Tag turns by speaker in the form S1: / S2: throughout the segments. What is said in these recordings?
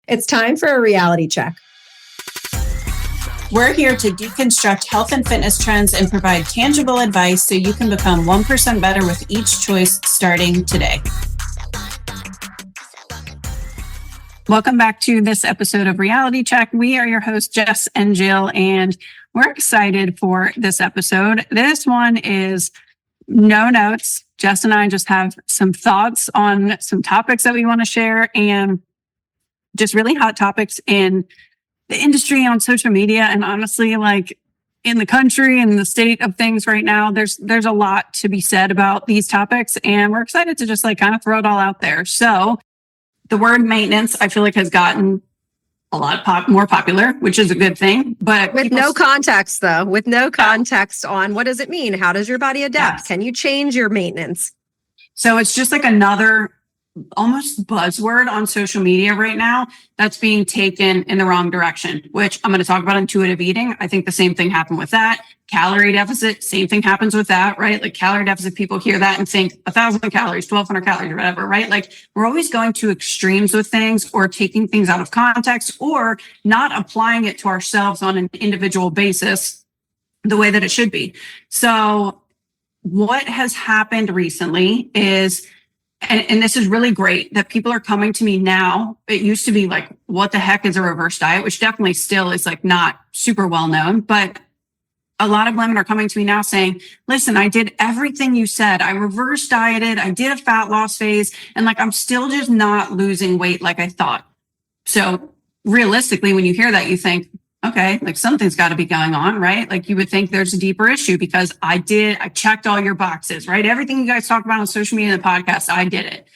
S1: It's time for a reality check.
S2: We're here to deconstruct health and fitness trends and provide tangible advice so you can become 1% better with each choice starting today. Welcome back to this episode of Reality Check. We are your hosts, Jess and Jill, and we're excited for this episode. This one is no notes. Jess and I just have some thoughts on some topics that we want to share and just really hot topics in the industry, on social media, and honestly, like in the country and the state of things right now, there's a lot to be said about these topics, and we're excited to just like kind of throw it all out there. So the word maintenance, I feel like, has gotten a lot more popular, which is a good thing. But
S1: with no context, though, with no context on what does it mean? How does your body adapt? Yes. Can you change your maintenance?
S2: So it's just like another almost buzzword on social media right now that's being taken in the wrong direction, which I'm going to talk about intuitive eating. I think the same thing happened with that. Calorie deficit, same thing happens with that, right? Like calorie deficit, people hear that and think 1,000 calories, 1,200 calories, whatever, right? Like we're always going to extremes with things or taking things out of context or not applying it to ourselves on an individual basis the way that it should be. So what has happened recently is, and this is really great that people are coming to me now. It used to be like, what the heck is a reverse diet, which definitely still is like not super well known, but a lot of women are coming to me now saying, listen, I did everything you said. I reverse dieted. I did a fat loss phase. And like, I'm still just not losing weight like I thought. So realistically, when you hear that, you think, okay, like something's got to be going on, right? Like you would think there's a deeper issue because I checked all your boxes, right? Everything you guys talk about on social media and the podcast, I did it.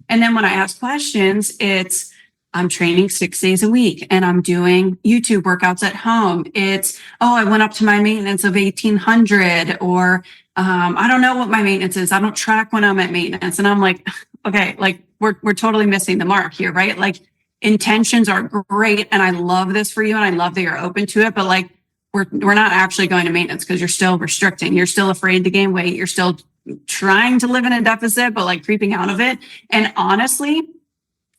S2: And then when I ask questions, it's, I'm training 6 days a week and I'm doing YouTube workouts at home. It's, I went up to my maintenance of 1,800 or I don't know what my maintenance is. I don't track when I'm at maintenance. And I'm like, okay, like we're totally missing the mark here, right? Like intentions are great. And I love this for you. And I love that you're open to it, but like, we're not actually going to maintenance because you're still restricting. You're still afraid to gain weight. You're still trying to live in a deficit, but like creeping out of it. And honestly,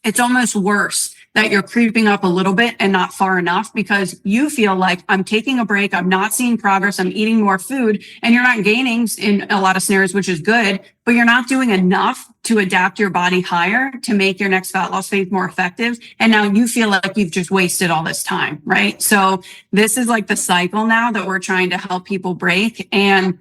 S2: it's almost worse that you're creeping up a little bit and not far enough because you feel like I'm taking a break. I'm not seeing progress. I'm eating more food and you're not gaining in a lot of scenarios, which is good, but you're not doing enough to adapt your body higher to make your next fat loss phase more effective. And now you feel like you've just wasted all this time, right? So this is like the cycle now that we're trying to help people break. And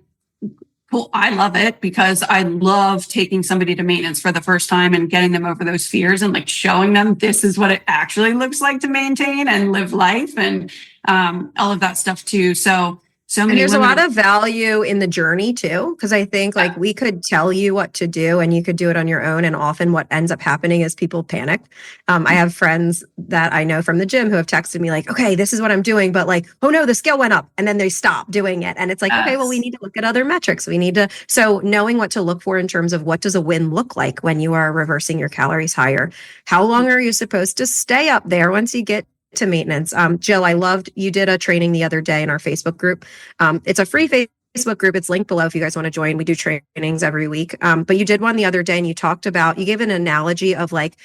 S2: well, I love it because I love taking somebody to maintenance for the first time and getting them over those fears and like showing them this is what it actually looks like to maintain and live life and all of that stuff too. So many.
S1: And there's a lot of value in the journey too, because I think like we could tell you what to do and you could do it on your own. And often what ends up happening is people panic. I have friends that I know from the gym who have texted me like, okay, this is what I'm doing, but like, oh no, the scale went up, and then they stop doing it. And it's like, okay, well, we need to look at other metrics. So knowing what to look for in terms of what does a win look like when you are reversing your calories higher? How long are you supposed to stay up there once you get to maintenance? Jill, I loved, you did a training the other day in our Facebook group. It's a free Facebook group. It's linked below if you guys want to join. We do trainings every week. But you did one the other day and you gave an analogy of like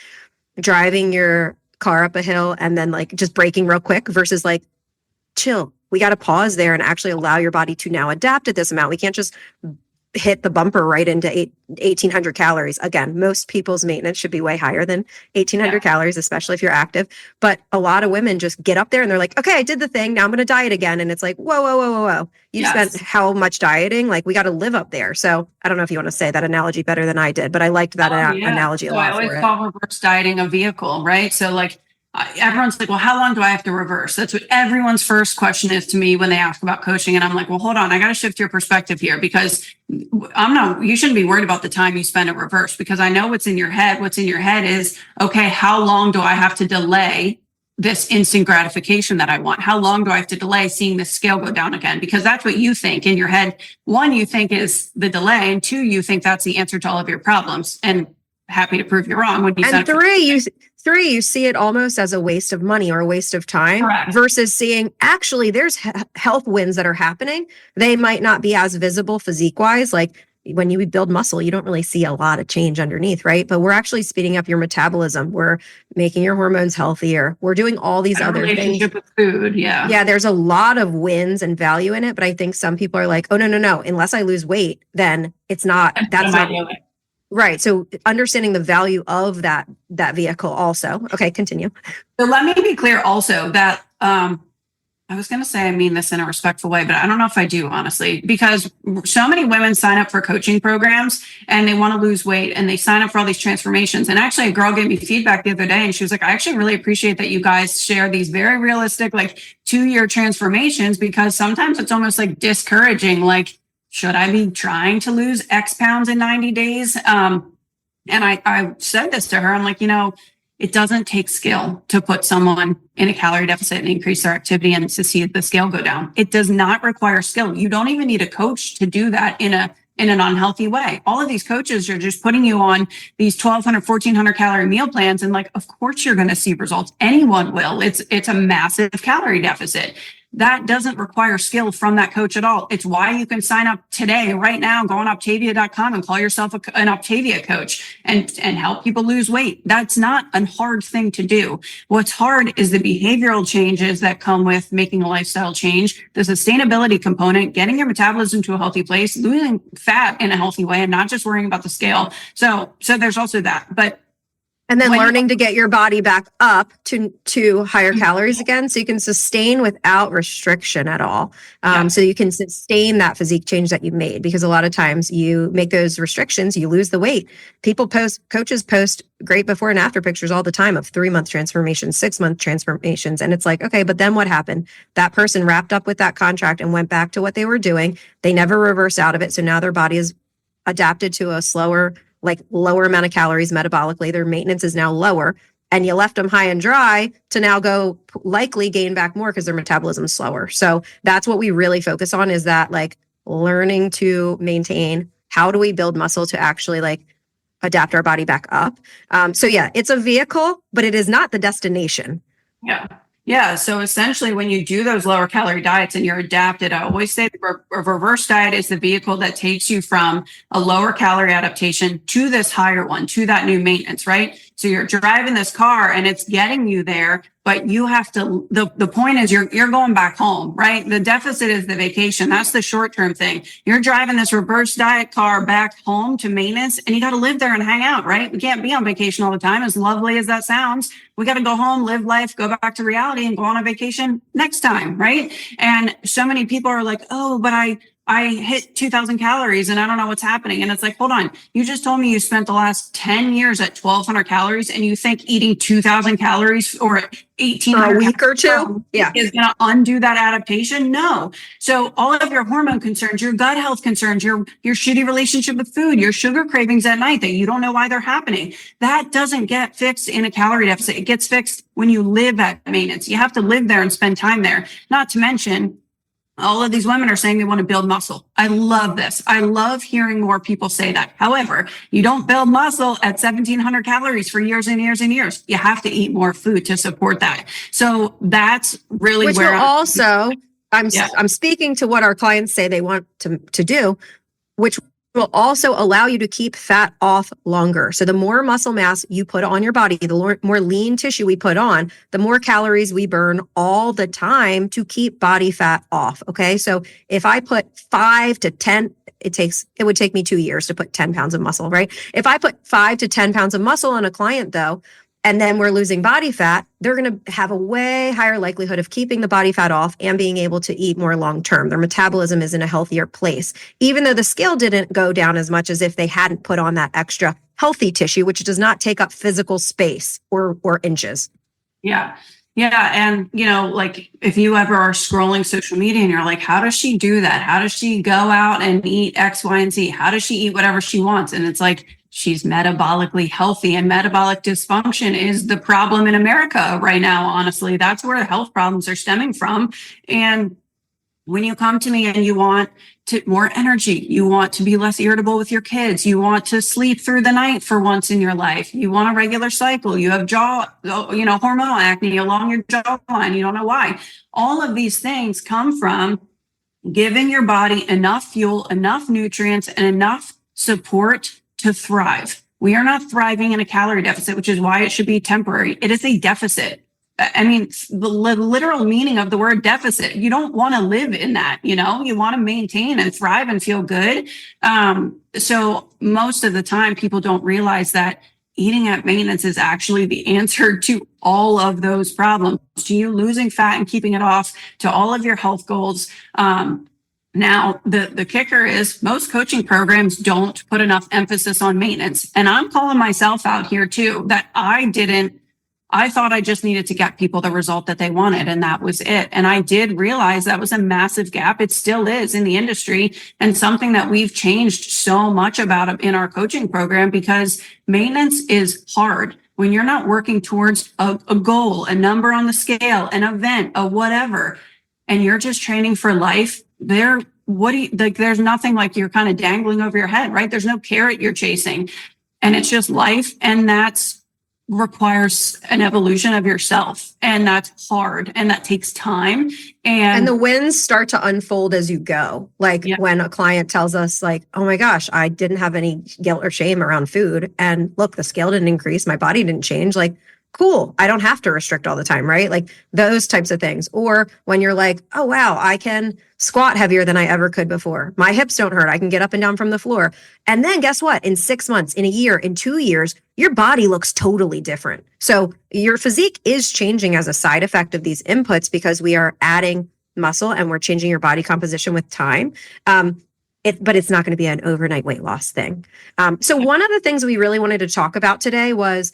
S1: driving your car up a hill and then like just braking real quick versus like, chill. We got to pause there and actually allow your body to now adapt at this amount. We can't just hit the bumper right into 1,800 calories. Again, most people's maintenance should be way higher than 1,800 calories, especially if you're active. But a lot of women just get up there and they're like, okay, I did the thing. Now I'm going to diet again. And it's like, whoa. You spent how much dieting? Like we got to live up there. So I don't know if you want to say that analogy better than I did, but I liked that analogy a lot.
S2: I always call reverse dieting a vehicle, right? So like, everyone's like, well, how long do I have to reverse? That's what everyone's first question is to me when they ask about coaching. And I'm like, well, hold on. I got to shift your perspective here because you shouldn't be worried about the time you spend at reverse because I know what's in your head. What's in your head is, okay, how long do I have to delay this instant gratification that I want? How long do I have to delay seeing the scale go down again? Because that's what you think in your head. One, you think is the delay. And two, you think that's the answer to all of your problems. And happy to prove you wrong. When you
S1: and three, you see it almost as a waste of money or a waste of time.
S2: Correct.
S1: Versus seeing actually there's health wins that are happening. They might not be as visible physique wise. Like when you build muscle, you don't really see a lot of change underneath, right? But we're actually speeding up your metabolism. We're making your hormones healthier. We're doing all these other things.
S2: Relationship with food. Yeah.
S1: Yeah, there's a lot of wins and value in it, but I think some people are like, oh, no. Unless I lose weight, then that's not right. So understanding the value of that vehicle also. Okay, continue.
S2: So let me be clear also that I was going to say I mean this in a respectful way, but I don't know if I do, honestly, because so many women sign up for coaching programs and they want to lose weight and they sign up for all these transformations. And actually, a girl gave me feedback the other day and she was like, I actually really appreciate that you guys share these very realistic, like 2-year transformations, because sometimes it's almost like discouraging. Like, should I be trying to lose X pounds in 90 days? And I said this to her. I'm like, it doesn't take skill to put someone in a calorie deficit and increase their activity and to see the scale go down. It does not require skill. You don't even need a coach to do that in an unhealthy way. All of these coaches are just putting you on these 1,200, 1,400 calorie meal plans. And like, of course you're going to see results. Anyone will. It's a massive calorie deficit. That doesn't require skill from that coach at all. It's why you can sign up today, right now, go on Optavia.com and call yourself an Optavia coach and help people lose weight. That's not a hard thing to do. What's hard is the behavioral changes that come with making a lifestyle change, the sustainability component, getting your metabolism to a healthy place, losing fat in a healthy way, and not just worrying about the scale. So there's also that.
S1: And then learning to get your body back up to higher calories again, so you can sustain without restriction at all. So you can sustain that physique change that you made, because a lot of times you make those restrictions, you lose the weight. Coaches post great before and after pictures all the time of 3-month transformations, 6-month transformations. And it's like, okay, but then what happened? That person wrapped up with that contract and went back to what they were doing. They never reversed out of it. So now their body is adapted to a slower, lower amount of calories metabolically. Their maintenance is now lower, and you left them high and dry to now go likely gain back more because their metabolism is slower. So that's what we really focus on, is that learning to maintain. How do we build muscle to actually adapt our body back up? So yeah, it's a vehicle, but it is not the destination.
S2: Yeah. Yeah. So essentially, when you do those lower calorie diets and you're adapted, I always say the reverse diet is the vehicle that takes you from a lower calorie adaptation to this higher one, to that new maintenance, right? So you're driving this car and it's getting you there, but you have to, the point is you're going back home, right? The deficit is the vacation. That's the short-term thing. You're driving this reverse diet car back home to maintenance, and you got to live there and hang out, right? We can't be on vacation all the time, as lovely as that sounds. We got to go home, live life, go back to reality, and go on a vacation next time, right? And so many people are like, oh, but I hit 2,000 calories and I don't know what's happening. And it's like, hold on. You just told me you spent the last 10 years at 1,200 calories, and you think eating 2,000 calories or 1,800
S1: for a week or two
S2: is going to undo that adaptation? No. So all of your hormone concerns, your gut health concerns, your shitty relationship with food, your sugar cravings at night that you don't know why they're happening, that doesn't get fixed in a calorie deficit. It gets fixed when you live at maintenance. You have to live there and spend time there. Not to mention, all of these women are saying they want to build muscle. I love this. I love hearing more people say that. However, you don't build muscle at 1,700 calories for years and years and years. You have to eat more food to support that. So that's really
S1: which
S2: where
S1: will also, I'm speaking to what our clients say they want to do, which will also allow you to keep fat off longer. So the more muscle mass you put on your body, the more lean tissue we put on, the more calories we burn all the time to keep body fat off. Okay. So if I put 5 to 10, it would take me 2 years to put 10 pounds of muscle, right? If I put 5 to 10 pounds of muscle on a client though, and then we're losing body fat, they're going to have a way higher likelihood of keeping the body fat off and being able to eat more long-term. Their metabolism is in a healthier place, even though the scale didn't go down as much as if they hadn't put on that extra healthy tissue, which does not take up physical space or inches.
S2: Yeah. Yeah. And, if you ever are scrolling social media and you're like, how does she do that? How does she go out and eat X, Y, and Z? How does she eat whatever she wants? And it's like, she's metabolically healthy, and metabolic dysfunction is the problem in America right now. Honestly, that's where health problems are stemming from. And when you come to me and you want more energy, you want to be less irritable with your kids, you want to sleep through the night for once in your life, you want a regular cycle, you have hormonal acne along your jawline, you don't know why. All of these things come from giving your body enough fuel, enough nutrients, and enough support to thrive. We are not thriving in a calorie deficit, which is why it should be temporary. It is a deficit. I mean, the literal meaning of the word deficit, you don't want to live in that, you want to maintain and thrive and feel good. So most of the time people don't realize that eating at maintenance is actually the answer to all of those problems, to you losing fat and keeping it off, to all of your health goals. Now, the kicker is most coaching programs don't put enough emphasis on maintenance. And I'm calling myself out here too, that I thought I just needed to get people the result that they wanted, and that was it. And I did realize that was a massive gap. It still is in the industry, and something that we've changed so much about in our coaching program, because maintenance is hard. When you're not working towards a goal, a number on the scale, an event, a whatever, and you're just training for life, there's nothing like you're kind of dangling over your head, right? There's no carrot you're chasing, and it's just life. And that's requires an evolution of yourself, and that's hard, and that takes time.
S1: And the wins start to unfold as you go. Like when a client tells us like, oh my gosh, I didn't have any guilt or shame around food, and look, the scale didn't increase, my body didn't change. Like, cool, I don't have to restrict all the time, right? Like those types of things. Or when you're like, oh wow, I can squat heavier than I ever could before. My hips don't hurt. I can get up and down from the floor. And then guess what? In 6 months, in a year, in 2 years, your body looks totally different. So your physique is changing as a side effect of these inputs, because we are adding muscle and we're changing your body composition with time. But it's not going to be an overnight weight loss thing. So one of the things we really wanted to talk about today was,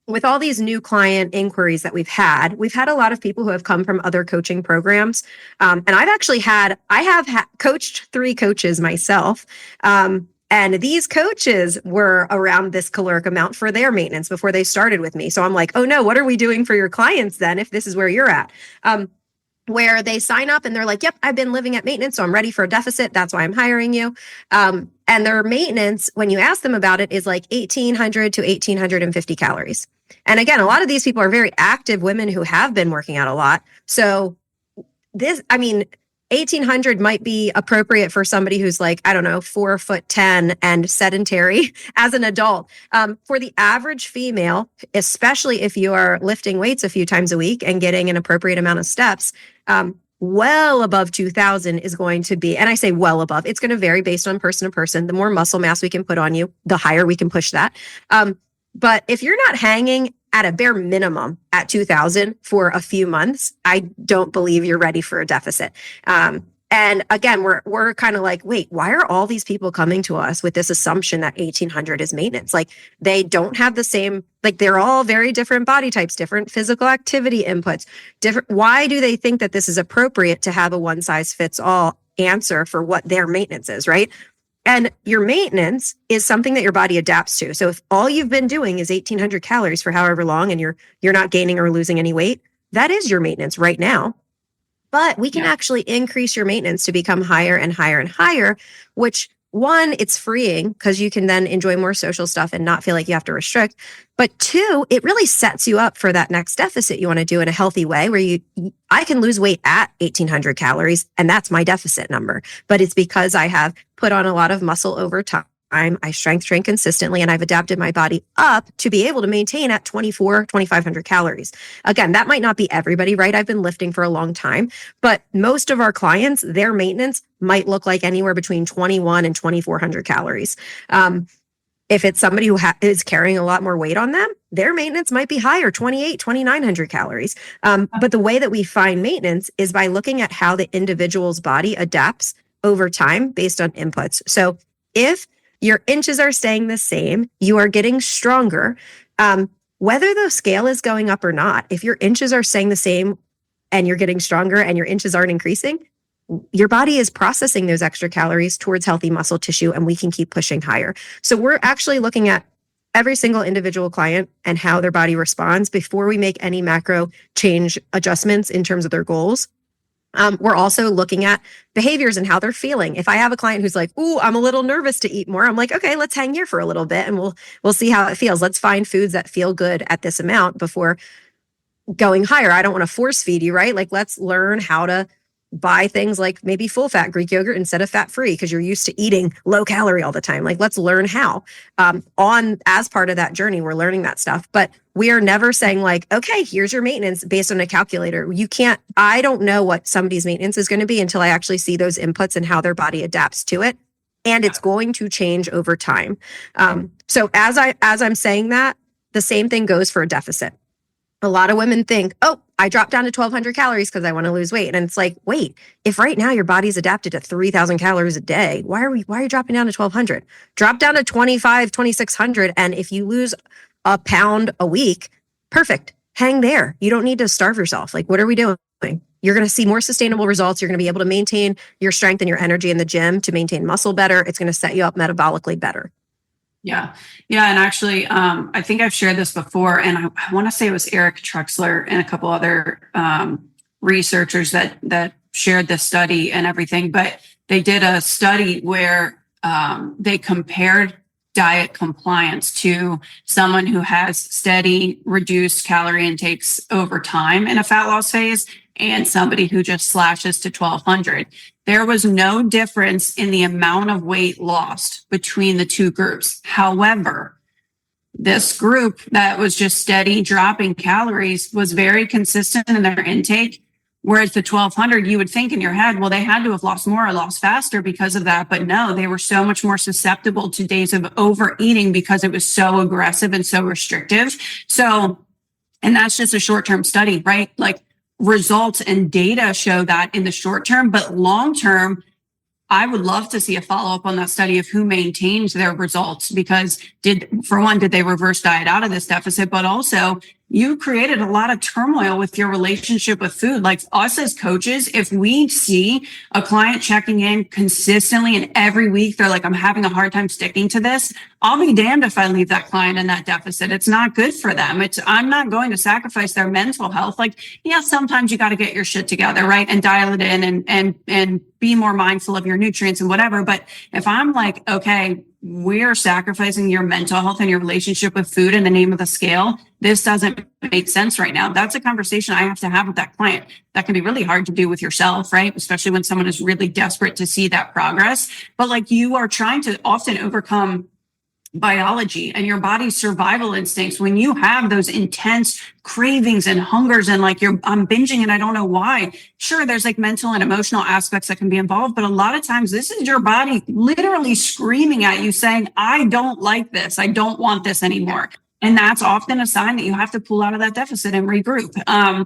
S1: with all these new client inquiries that we've had a lot of people who have come from other coaching programs. And I have coached 3 coaches myself. And these coaches were around this caloric amount for their maintenance before they started with me. So I'm like, oh no, what are we doing for your clients then, if this is where you're at? Where they sign up and they're like, yep, I've been living at maintenance, so I'm ready for a deficit. That's why I'm hiring you. And their maintenance, when you ask them about it, is like 1,800 to 1,850 calories. And again, a lot of these people are very active women who have been working out a lot. So 1,800 might be appropriate for somebody who's like, I don't know, 4'10" and sedentary as an adult. For the average female, especially if you are lifting weights a few times a week and getting an appropriate amount of steps, well above 2,000 is going to be, and I say well above, it's going to vary based on person to person. The more muscle mass we can put on you, the higher we can push that. But if you're not hanging at a bare minimum at 2,000 for a few months, I don't believe you're ready for a deficit. And again, we're kind of like, wait, why are all these people coming to us with this assumption that 1,800 is maintenance? Like they don't have the same, like they're all very different body types, different physical activity inputs, different. Why do they think that this is appropriate to have a one size fits all answer for what their maintenance is, right? And your maintenance is something that your body adapts to. So if all you've been doing is 1,800 calories for however long, and you're not gaining or losing any weight, that is your maintenance right now. But we can actually increase your maintenance to become higher and higher and higher, which one, it's freeing because you can then enjoy more social stuff and not feel like you have to restrict. But 2, it really sets you up for that next deficit you want to do in a healthy way, where I can lose weight at 1,800 calories, and that's my deficit number. But it's because I have put on a lot of muscle over time. I strength train consistently, and I've adapted my body up to be able to maintain at 2,500 calories. Again, that might not be everybody, right? I've been lifting for a long time, but most of our clients, their maintenance might look like anywhere between 2,100 and 2,400 calories. If it's somebody who is carrying a lot more weight on them, their maintenance might be higher, 2,800, 2,900 calories. But the way that we find maintenance is by looking at how the individual's body adapts over time based on inputs. So if your inches are staying the same, you are getting stronger, whether the scale is going up or not. If your inches are staying the same and you're getting stronger and your inches aren't increasing, your body is processing those extra calories towards healthy muscle tissue, and we can keep pushing higher. So we're actually looking at every single individual client and how their body responds before we make any macro change adjustments in terms of their goals. We're also looking at behaviors and how they're feeling. If I have a client who's like, ooh, I'm a little nervous to eat more, I'm like, okay, let's hang here for a little bit and we'll see how it feels. Let's find foods that feel good at this amount before going higher. I don't want to force feed you, right? Like, let's learn how to buy things like maybe full fat Greek yogurt instead of fat free because you're used to eating low calorie all the time. Like, let's learn how. As part of that journey, we're learning that stuff. But we are never saying like, okay, here's your maintenance based on a calculator. You can't, I don't know what somebody's maintenance is going to be until I actually see those inputs and how their body adapts to it. And it's going to change over time. So as I'm saying that, the same thing goes for a deficit. A lot of women think, oh, I dropped down to 1,200 calories because I want to lose weight. And it's like, wait, if right now your body's adapted to 3,000 calories a day, why are you dropping down to 1,200? Drop down to 2,600. And if you lose a pound a week, perfect. Hang there. You don't need to starve yourself. Like, what are we doing? You're going to see more sustainable results. You're going to be able to maintain your strength and your energy in the gym to maintain muscle better. It's going to set you up metabolically better.
S2: Yeah. Yeah. And actually, I think I've shared this before, and I want to say it was Eric Trexler and a couple other researchers that shared this study and everything. But they did a study where they compared diet compliance to someone who has steady reduced calorie intakes over time in a fat loss phase and somebody who just slashes to 1,200. There was no difference in the amount of weight lost between the two groups. However, this group that was just steady dropping calories was very consistent in their intake. Whereas the 1,200, you would think in your head, well, they had to have lost more or lost faster because of that. But no, they were so much more susceptible to days of overeating because it was so aggressive and so restrictive. So, and that's just a short-term study, right? Like, results and data show that in the short term, but long term, I would love to see a follow-up on that study of who maintained their results, because did they reverse diet out of this deficit, but also you created a lot of turmoil with your relationship with food. Like, us as coaches, if we see a client checking in consistently and every week, they're like, I'm having a hard time sticking to this, I'll be damned if I leave that client in that deficit. It's not good for them. I'm not going to sacrifice their mental health. Like, yeah, sometimes you got to get your shit together, right? And dial it in and be more mindful of your nutrients and whatever. But if I'm like, okay, we're sacrificing your mental health and your relationship with food in the name of the scale, this doesn't make sense right now. That's a conversation I have to have with that client. That can be really hard to do with yourself, right? Especially when someone is really desperate to see that progress. But like, you are trying to often overcome biology and your body's survival instincts when you have those intense cravings and hungers and like I'm binging and I don't know why. Sure, there's like mental and emotional aspects that can be involved, but a lot of times this is your body literally screaming at you saying, I don't like this. I don't want this anymore. And that's often a sign that you have to pull out of that deficit and regroup.
S1: And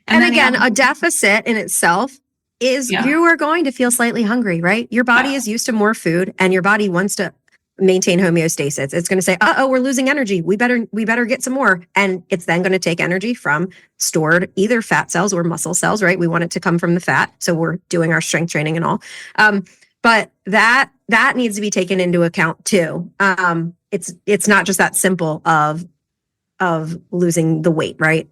S1: again, a deficit in itself is you are going to feel slightly hungry, right? Your body is used to more food and your body wants to maintain homeostasis. It's going to say, we're losing energy. We better get some more. And it's then going to take energy from stored either fat cells or muscle cells, right? We want it to come from the fat. So we're doing our strength training and all. But that needs to be taken into account too. It's not just that simple of losing the weight, right?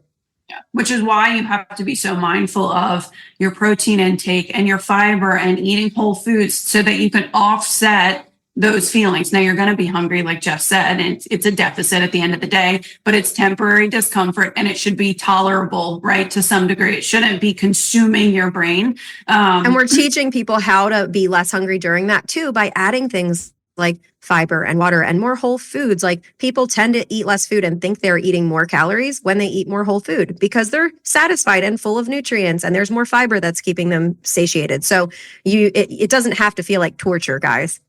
S2: Yeah. Which is why you have to be so mindful of your protein intake and your fiber and eating whole foods so that you can offset those feelings. Now, you're going to be hungry, like Jess said, and it's a deficit at the end of the day, but it's temporary discomfort and it should be tolerable, right? To some degree, it shouldn't be consuming your brain.
S1: And we're teaching people how to be less hungry during that too, by adding things like fiber and water and more whole foods. Like, people tend to eat less food and think they're eating more calories when they eat more whole food because they're satisfied and full of nutrients and there's more fiber that's keeping them satiated. So it doesn't have to feel like torture, guys.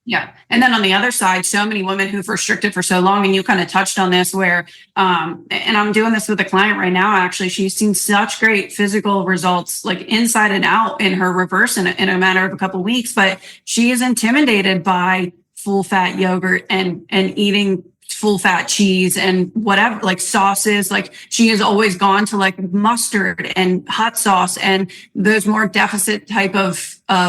S2: Yeah. And then on the other side, so many women who've restricted for so long, and you kind of touched on this where, and I'm doing this with a client right now, actually, she's seen such great physical results, like inside and out in her reverse in a matter of a couple of weeks, but she is intimidated by full fat yogurt and eating full fat cheese and whatever, like sauces. Like, she has always gone to like mustard and hot sauce and those more deficit type of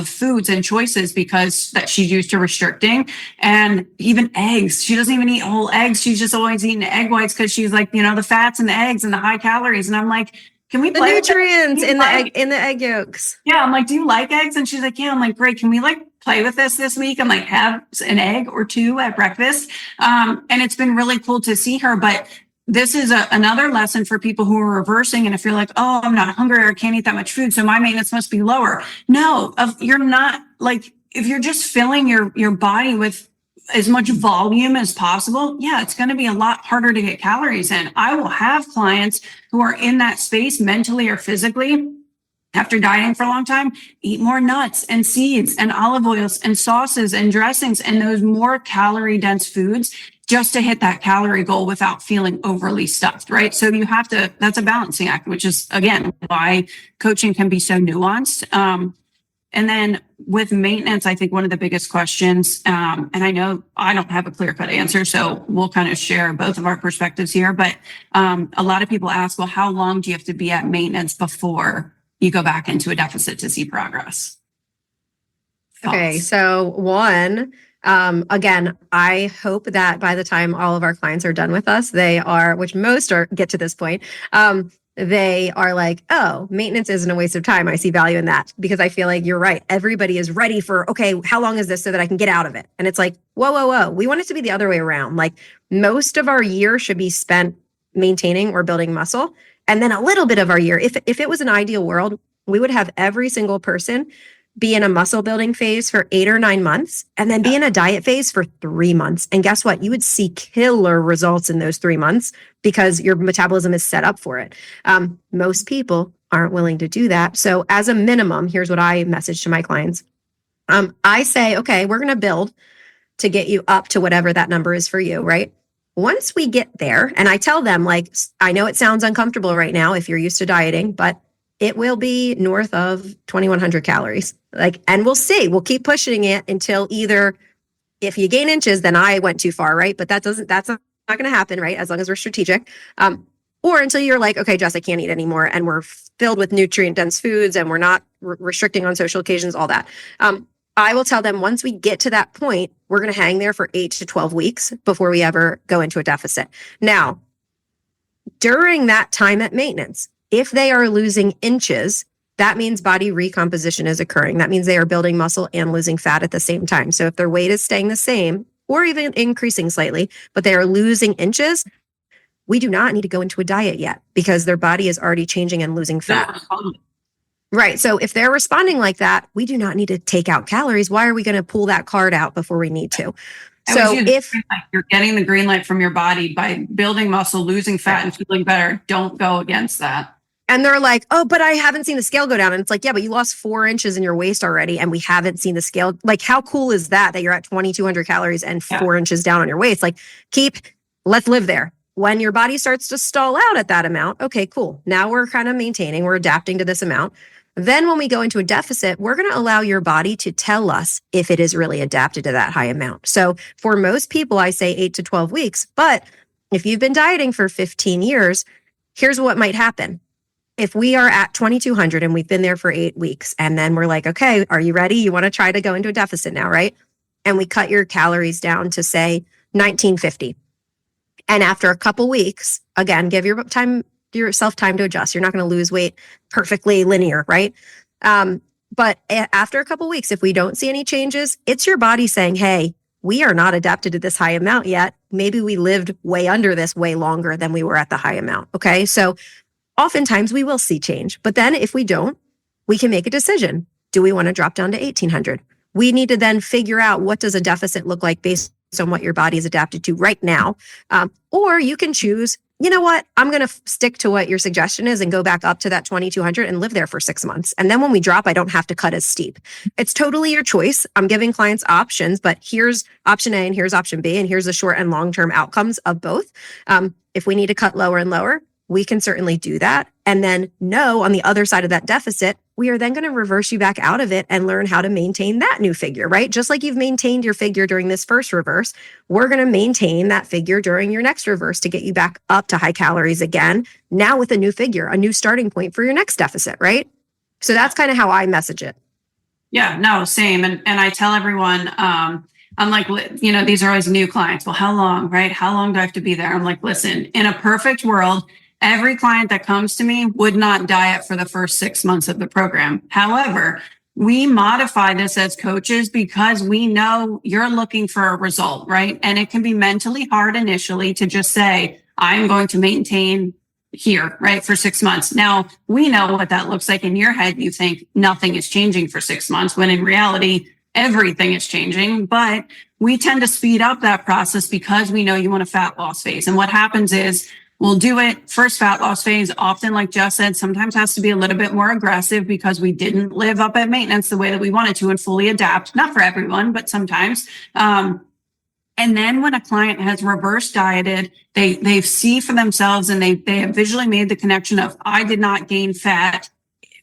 S2: foods and choices because that she's used to restricting. And even eggs, she doesn't even eat whole eggs. She's just always eating egg whites because she's like, the fats in the eggs and the high calories. And I'm like, can we play
S1: the nutrients in the egg yolks? Yeah,
S2: I'm like, do you like eggs? And she's like, yeah. I'm like, great. Can we like play with this week? I'm like, have an egg or two at breakfast. And it's been really cool to see her. But this is another lesson for people who are reversing. And if you're like, oh, I'm not hungry or I can't eat that much food, so my maintenance must be lower. No, you're not. Like, if you're just filling your body with as much volume as possible, yeah, it's going to be a lot harder to get calories in. I will have clients who are in that space mentally or physically after dieting for a long time, eat more nuts and seeds and olive oils and sauces and dressings and those more calorie dense foods just to hit that calorie goal without feeling overly stuffed, right? So you have to, that's a balancing act, which is, again, why coaching can be so nuanced. And then with maintenance, I think one of the biggest questions, and I know I don't have a clear-cut answer, so we'll kind of share both of our perspectives here, but a lot of people ask, well, how long do you have to be at maintenance before you go back into a deficit to see progress?
S1: Okay, so one, again, I hope that by the time all of our clients are done with us, they are, which most are get to this point, they are like, oh, maintenance isn't a waste of time. I see value in that, because I feel like you're right. Everybody is ready for, okay, how long is this so that I can get out of it? And it's like, whoa. We want it to be the other way around. Like, most of our year should be spent maintaining or building muscle. And then a little bit of our year, if it was an ideal world, we would have every single person be in a muscle building phase for 8 or 9 months and then be in a diet phase for 3 months. And guess what? You would see killer results in those 3 months because your metabolism is set up for it. Most people aren't willing to do that. So as a minimum, here's what I message to my clients. I say, okay, we're going to build to get you up to whatever that number is for you, right? Once we get there, and I tell them, like, I know it sounds uncomfortable right now if you're used to dieting, but it will be north of 2,100 calories. Like, and we'll see. We'll keep pushing it until either, if you gain inches, then I went too far, right? But that's not going to happen, right? As long as we're strategic. Or until you're like, okay, Jess, I can't eat anymore, and we're filled with nutrient dense foods, and we're not restricting on social occasions, all that. I will tell them, once we get to that point, we're going to hang there for 8 to 12 weeks before we ever go into a deficit. Now, during that time at maintenance, if they are losing inches, that means body recomposition is occurring. That means they are building muscle and losing fat at the same time. So if their weight is staying the same or even increasing slightly, but they are losing inches, we do not need to go into a diet yet because their body is already changing and losing fat. Right. So if they're responding like that, we do not need to take out calories. Why are we going to pull that card out before we need to? So if
S2: you're getting the green light from your body by building muscle, losing fat, and feeling better, don't go against that.
S1: And they're like, oh, but I haven't seen the scale go down. And it's like, yeah, but you lost 4 inches in your waist already, and we haven't seen the scale. Like, how cool is that you're at 2,200 calories and 4 inches down on your waist? Like, let's live there. When your body starts to stall out at that amount, okay, cool. Now we're kind of maintaining, we're adapting to this amount. Then when we go into a deficit, we're going to allow your body to tell us if it is really adapted to that high amount. So for most people, I say 8 to 12 weeks. But if you've been dieting for 15 years, here's what might happen. If we are at 2,200 and we've been there for 8 weeks, and then we're like, okay, are you ready? You want to try to go into a deficit now, right? And we cut your calories down to, say, 1,950. And after a couple weeks, again, give yourself time to adjust. You're not going to lose weight perfectly linear, right? But after a couple weeks, if we don't see any changes, it's your body saying, hey, we are not adapted to this high amount yet. Maybe we lived way under this way longer than we were at the high amount. Okay. So oftentimes we will see change, but then if we don't, we can make a decision. Do we want to drop down to 1,800? We need to then figure out, what does a deficit look like based on what your body is adapted to right now? Or you can choose, you know what, I'm going to stick to what your suggestion is and go back up to that 2,200 and live there for 6 months. And then when we drop, I don't have to cut as steep. It's totally your choice. I'm giving clients options, but here's option A and here's option B, and here's the short and long-term outcomes of both. If we need to cut lower and lower, we can certainly do that. And then know on the other side of that deficit, we are then going to reverse you back out of it and learn how to maintain that new figure, right? Just like you've maintained your figure during this first reverse, we're going to maintain that figure during your next reverse to get you back up to high calories again, now with a new figure, a new starting point for your next deficit, right? So that's kind of how I message it.
S2: Yeah, no, same. And I tell everyone, I'm like, these are always new clients. Well, how long, right? How long do I have to be there? I'm like, listen, in a perfect world, every client that comes to me would not diet for the first 6 months of the program. However, we modify this as coaches because we know you're looking for a result, right? And it can be mentally hard initially to just say, I'm going to maintain here, right, for 6 months. Now, we know what that looks like. In your head, you think nothing is changing for 6 months, when in reality, everything is changing. But we tend to speed up that process because we know you want a fat loss phase. And what happens is we'll do it first fat loss phase, often, like Jess said, sometimes has to be a little bit more aggressive because we didn't live up at maintenance the way that we wanted to and fully adapt. Not for everyone, but sometimes. And then when a client has reverse dieted, they see for themselves and they have visually made the connection of, I did not gain fat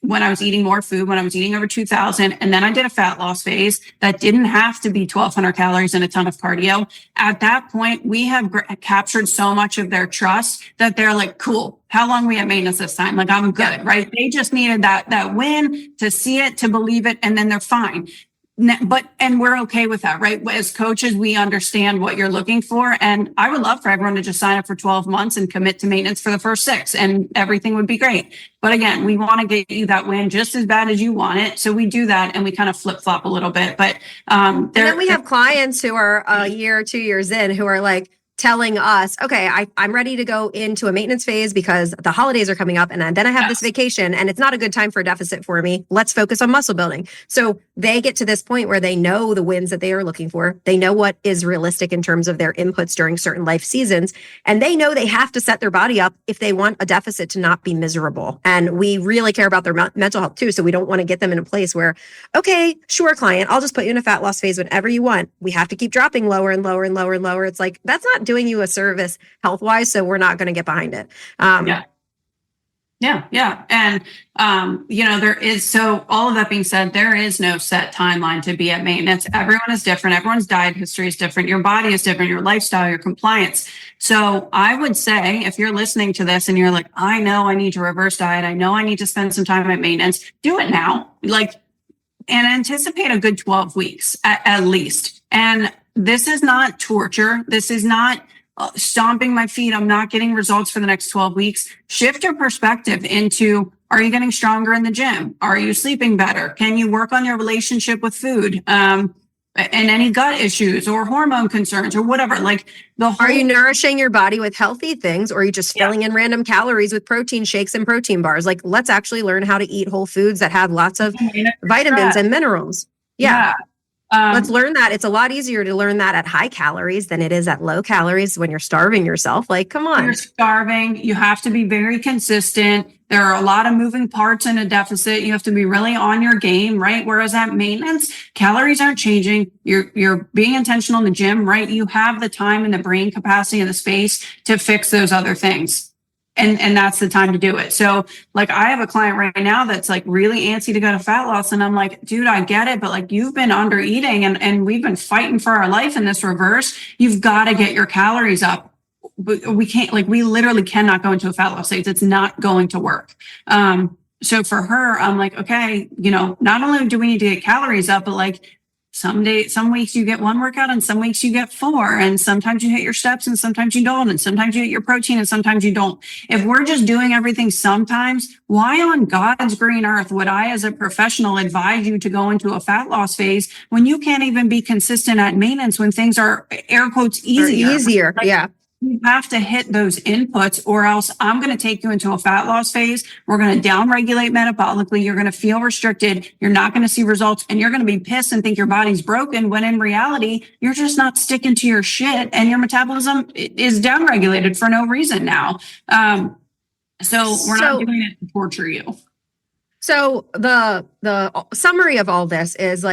S2: when I was eating more food, when I was eating over 2,000, and then I did a fat loss phase that didn't have to be 1,200 calories and a ton of cardio. At that point, we have captured so much of their trust that they're like, cool, how long are we at maintenance this time? Like, I'm good, right? They just needed that win to see it, to believe it, and then they're fine. And we're okay with that, right? As coaches, we understand what you're looking for. And I would love for everyone to just sign up for 12 months and commit to maintenance for the first 6, and everything would be great. But again, we want to get you that win just as bad as you want it. So we do that, and we kind of flip flop a little bit. But
S1: and then we have clients who are a year, 2 years in, who are like telling us, okay, I'm ready to go into a maintenance phase because the holidays are coming up, and then I have this vacation, and it's not a good time for a deficit for me. Let's focus on muscle building. So they get to this point where they know the wins that they are looking for. They know what is realistic in terms of their inputs during certain life seasons. And they know they have to set their body up if they want a deficit to not be miserable. And we really care about their mental health too. So we don't want to get them in a place where, okay, sure, client, I'll just put you in a fat loss phase whenever you want. We have to keep dropping lower and lower and lower and lower. It's like, that's not doing you a service health wise. So we're not going to get behind it.
S2: Yeah. And, there is, so all of that being said, there is no set timeline to be at maintenance. Everyone is different. Everyone's diet history is different. Your body is different, your lifestyle, your compliance. So I would say, if you're listening to this and you're like, I know I need to reverse diet, I know I need to spend some time at maintenance, do it now. And anticipate a good 12 weeks at least. And this is not torture. This is not stomping my feet. I'm not getting results for the next 12 weeks. Shift your perspective into, are you getting stronger in the gym? Are you sleeping better? Can you work on your relationship with food? And any gut issues or hormone concerns or whatever. Are
S1: you nourishing your body with healthy things, or are you just filling in random calories with protein shakes and protein bars? Let's actually learn how to eat whole foods that have lots of vitamins and minerals. Yeah. Let's learn that. It's a lot easier to learn that at high calories than it is at low calories when you're starving yourself. Come on.
S2: You're starving. You have to be very consistent. There are a lot of moving parts in a deficit. You have to be really on your game, right? Whereas at maintenance, calories aren't changing. You're being intentional in the gym, right? You have the time and the brain capacity and the space to fix those other things. And that's the time to do it. So I have a client right now that's really antsy to go to fat loss. And I'm like, dude, I get it. But you've been under eating and we've been fighting for our life in this reverse. You've got to get your calories up. But we can't, we literally cannot go into a fat loss phase. It's not going to work. So for her, I'm like, okay, not only do we need to get calories up, but some weeks you get 1 workout and some weeks you get 4. And sometimes you hit your steps and sometimes you don't. And sometimes you hit your protein and sometimes you don't. If we're just doing everything sometimes, why on God's green earth would I, as a professional, advise you to go into a fat loss phase when you can't even be consistent at maintenance, when things are, air quotes, easier?
S1: Yeah.
S2: You have to hit those inputs, or else I'm going to take you into a fat loss phase. We're going to downregulate metabolically. You're going to feel restricted. You're not going to see results, and you're going to be pissed and think your body's broken, when in reality, you're just not sticking to your shit, and your metabolism is downregulated for no reason now. So we're not doing it to torture you.
S1: So the summary of all this is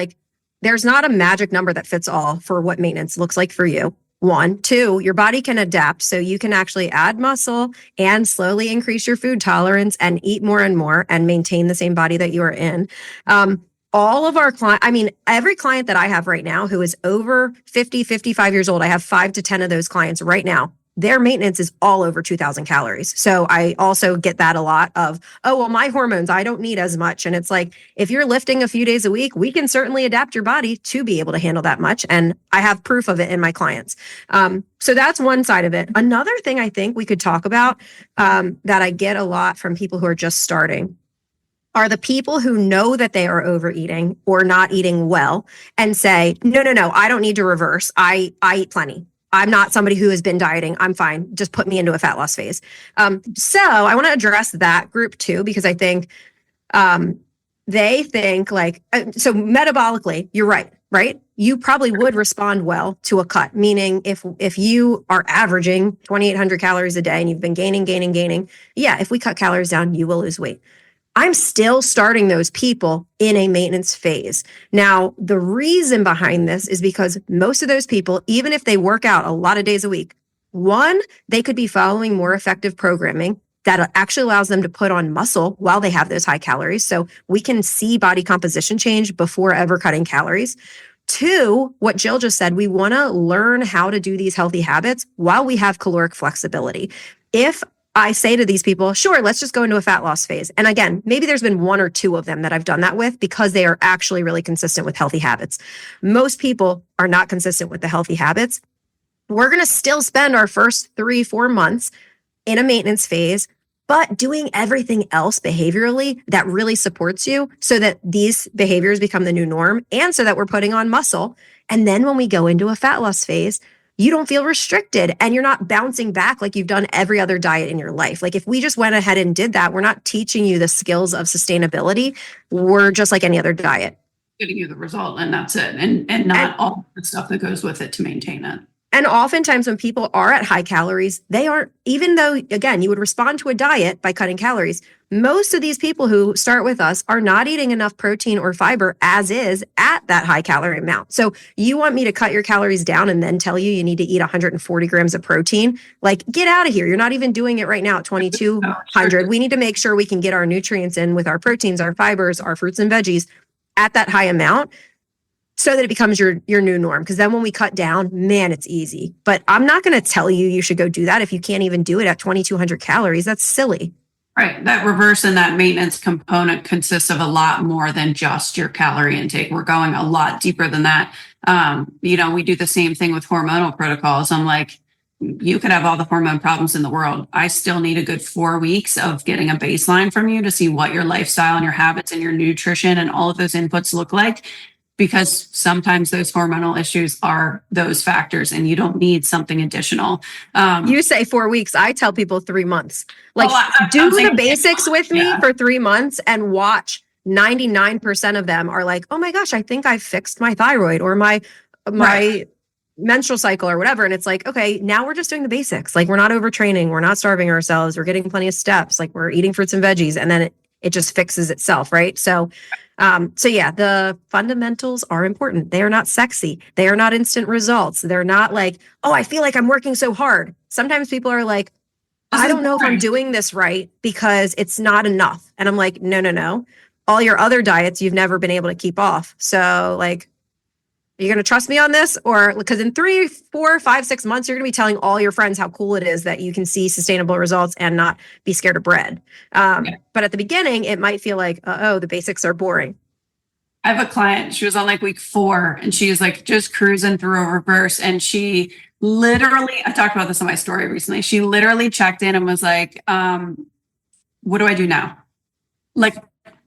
S1: there's not a magic number that fits all for what maintenance looks like for you. 1, 2, your body can adapt, so you can actually add muscle and slowly increase your food tolerance and eat more and more and maintain the same body that you are in. All of our clients, every client that I have right now who is over 50, 55 years old, I have 5 to 10 of those clients right now. Their maintenance is all over 2,000 calories. So I also get that a lot of, oh, well, my hormones, I don't need as much. And it's if you're lifting a few days a week, we can certainly adapt your body to be able to handle that much. And I have proof of it in my clients. So that's one side of it. Another thing I think we could talk about that I get a lot from people who are just starting are the people who know that they are overeating or not eating well and say, no, I don't need to reverse. I eat plenty. I'm not somebody who has been dieting. I'm fine. Just put me into a fat loss phase. So I want to address that group too, because I think they think like, so metabolically, you're right? You probably would respond well to a cut, meaning if you are averaging 2,800 calories a day and you've been gaining, yeah, if we cut calories down, you will lose weight. I'm still starting those people in a maintenance phase. Now, the reason behind this is because most of those people, even if they work out a lot of days a week, one, they could be following more effective programming that actually allows them to put on muscle while they have those high calories. So we can see body composition change before ever cutting calories. Two, what Jill just said, we want to learn how to do these healthy habits while we have caloric flexibility. If I say to these people, sure, let's just go into a fat loss phase. And again, maybe there's been one or two of them that I've done that with because they are actually really consistent with healthy habits. Most people are not consistent with the healthy habits. We're going to still spend our first 3-4 months in a maintenance phase, but doing everything else behaviorally that really supports you so that these behaviors become the new norm and so that we're putting on muscle. And then when we go into a fat loss phase, you don't feel restricted and you're not bouncing back like you've done every other diet in your life. Like if we just went ahead and did that, we're not teaching you the skills of sustainability. We're just like any other diet.
S2: Getting you the result and that's it. And not all the stuff that goes with it to maintain it.
S1: And oftentimes when people are at high calories, they aren't, even though, again, you would respond to a diet by cutting calories. Most of these people who start with us are not eating enough protein or fiber as is at that high calorie amount. So you want me to cut your calories down and then tell you need to eat 140 grams of protein? Like, get out of here. You're not even doing it right now at 2,200. We need to make sure we can get our nutrients in with our proteins, our fibers, our fruits and veggies at that high amount, so that it becomes your new norm. Because then when we cut down, man, it's easy. But I'm not going to tell you should go do that if you can't even do it at 2,200 calories. That's silly.
S2: Right. That reverse and that maintenance component consists of a lot more than just your calorie intake. We're going a lot deeper than that. We do the same thing with hormonal protocols. I'm like, you could have all the hormone problems in the world. I still need a good 4 weeks of getting a baseline from you to see what your lifestyle and your habits and your nutrition and all of those inputs look like. Because sometimes those hormonal issues are those factors and you don't need something additional.
S1: You say 4 weeks. I tell people 3 months. Like, do the basics with me for 3 months and watch. 99% of them are like, oh my gosh, I think I fixed my thyroid or my menstrual cycle or whatever. And it's like, okay, now we're just doing the basics. Like, we're not overtraining. We're not starving ourselves. We're getting plenty of steps. Like, we're eating fruits and veggies. And then it just fixes itself, right? So yeah, the fundamentals are important. They are not sexy. They are not instant results. They're not like, oh, I feel like I'm working so hard. Sometimes people are like, I don't know if I'm doing this right because it's not enough. And I'm like, no. All your other diets you've never been able to keep off. So like, are you going to trust me on this? Or because in 3, 4, 5, 6 months, you're going to be telling all your friends how cool it is that you can see sustainable results and not be scared of bread. But at the beginning, it might feel like, the basics are boring.
S2: I have a client, she was on like week 4 and she was like just cruising through a reverse. And she literally, I talked about this in my story recently. She literally checked in and was like, what do I do now? Like,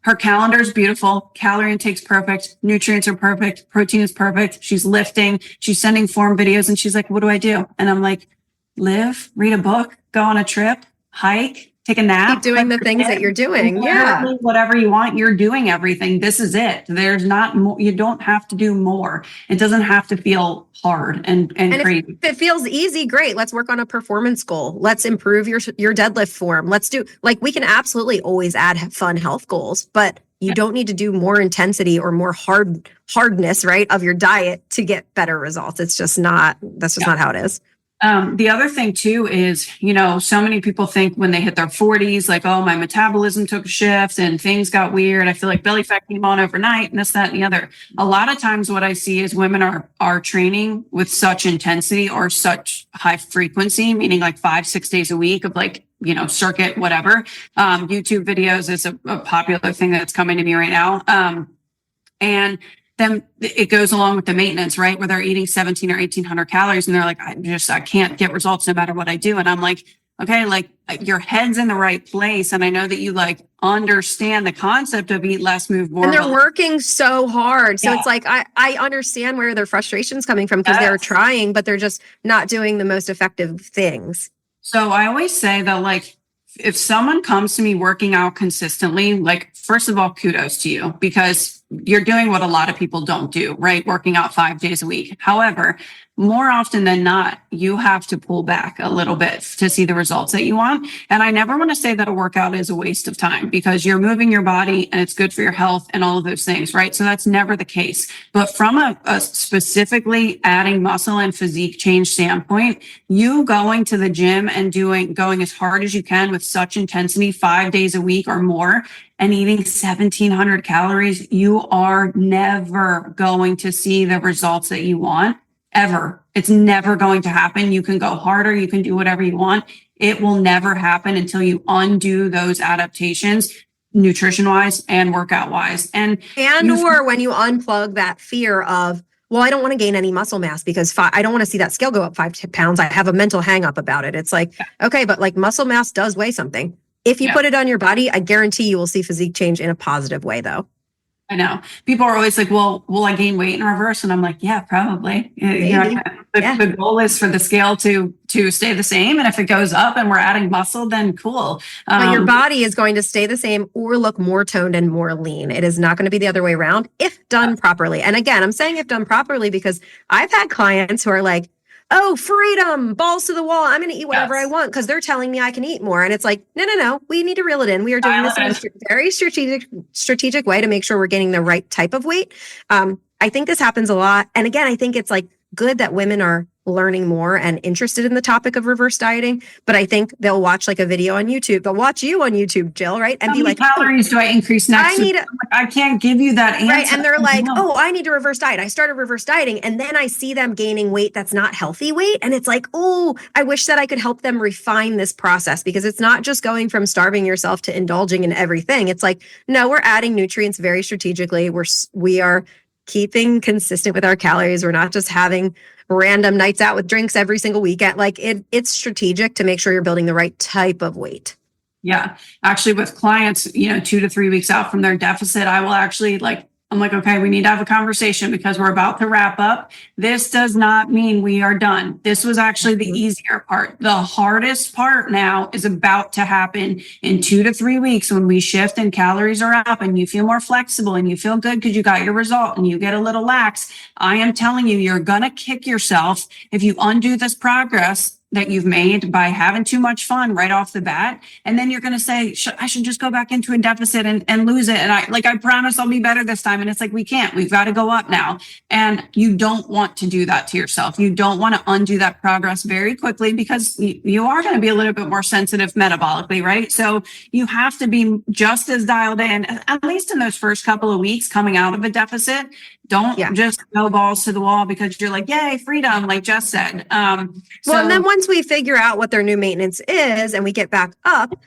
S2: her calendar is beautiful. Calorie intake's perfect. Nutrients are perfect. Protein is perfect. She's lifting. She's sending form videos. And she's like, what do I do? And I'm like, live, read a book, go on a trip, hike, take a nap.
S1: Keep doing the things that you're doing. Yeah.
S2: Whatever you want, you're doing everything. This is it. There's not more. You don't have to do more. It doesn't have to feel hard and crazy.
S1: If it feels easy, great. Let's work on a performance goal. Let's improve your deadlift form. Let's do, like, we can absolutely always add fun health goals, but you don't need to do more intensity or more hardness, right, of your diet to get better results. It's just not, that's just not how it is.
S2: The other thing too is, so many people think when they hit their 40s, like, oh, my metabolism took a shift and things got weird. I feel like belly fat came on overnight and this, that, and the other. A lot of times what I see is women are training with such intensity or such high frequency, meaning like 5-6 days a week of like, circuit, whatever. YouTube videos is a popular thing that's coming to me right now. And then it goes along with the maintenance, right? Where they're eating 17 or 1,800 calories and they're like, I can't get results no matter what I do. And I'm like, Okay. Like your head's in the right place. And I know that you like understand the concept of eat less, move more.
S1: And they're working so hard. So
S2: Yeah.
S1: it's like, I understand where their frustration's coming from because they're
S2: Yes.
S1: trying, but they're just not doing the most effective things.
S2: So I always say that, like, if someone comes to me working out consistently, like, first of all, kudos to you because you're doing what a lot of people don't do, right? Working out 5 days a week. However, more often than not, you have to pull back a little bit to see the results that you want. And I never want to say that a workout is a waste of time because you're moving your body and it's good for your health and all of those things, right? So that's never the case. But from a specifically adding muscle and physique change standpoint, you going to the gym and going as hard as you can with such intensity 5 days a week or more and eating 1,700 calories, you are never going to see the results that you want. Ever. It's never going to happen. You can go harder. You can do whatever you want. It will never happen until you undo those adaptations, nutrition wise and workout wise.
S1: Or when you unplug that fear of, well, I don't want to gain any muscle mass because I don't want to see that scale go up 5 pounds. I have a mental hang up about it. It's like, okay, but like muscle mass does weigh something. If you put it on your body, I guarantee you will see physique change in a positive way though.
S2: I know people are always like, well, will I gain weight in reverse? And I'm like, yeah, probably. The goal is for the scale to stay the same. And if it goes up and we're adding muscle, then cool.
S1: But your body is going to stay the same or look more toned and more lean. It is not going to be the other way around if done properly. And again, I'm saying if done properly because I've had clients who are like, oh, freedom, balls to the wall. I'm going to eat whatever I want because they're telling me I can eat more. And it's like, no. We need to reel it in. We are doing this in a very strategic way to make sure we're getting the right type of weight. I think this happens a lot. And again, I think it's like good that women are learning more and interested in the topic of reverse dieting. But I think they'll watch like a video on YouTube. They'll watch you on YouTube, Jill, right? And
S2: how
S1: be
S2: many
S1: like,
S2: calories do I increase next? I can't give you that answer.
S1: Right. And they're like, oh, I need to reverse diet. I started reverse dieting. And then I see them gaining weight that's not healthy weight. And it's like, oh, I wish that I could help them refine this process because it's not just going from starving yourself to indulging in everything. It's like, no, we're adding nutrients very strategically. We are keeping consistent with our calories. We're not just having random nights out with drinks every single weekend. Like it's strategic to make sure you're building the right type of weight.
S2: Yeah. Actually, with clients, 2 to 3 weeks out from their deficit, I will actually I'm like, okay, we need to have a conversation because we're about to wrap up. This does not mean we are done. This was actually the easier part. The hardest part now is about to happen in 2 to 3 weeks when we shift and calories are up and you feel more flexible and you feel good because you got your result and you get a little lax. I am telling you, you're going to kick yourself if you undo this progress that you've made by having too much fun right off the bat. And then you're going to say, I should just go back into a deficit and lose it. And I promise I'll be better this time. And it's like, we can't, we've got to go up now. And you don't want to do that to yourself. You don't want to undo that progress very quickly because you are going to be a little bit more sensitive metabolically, right? So you have to be just as dialed in, at least in those first couple of weeks coming out of a deficit. Don't just go balls to the wall because you're like, yay, freedom, like Jess said.
S1: And then once we figure out what their new maintenance is and we get back up,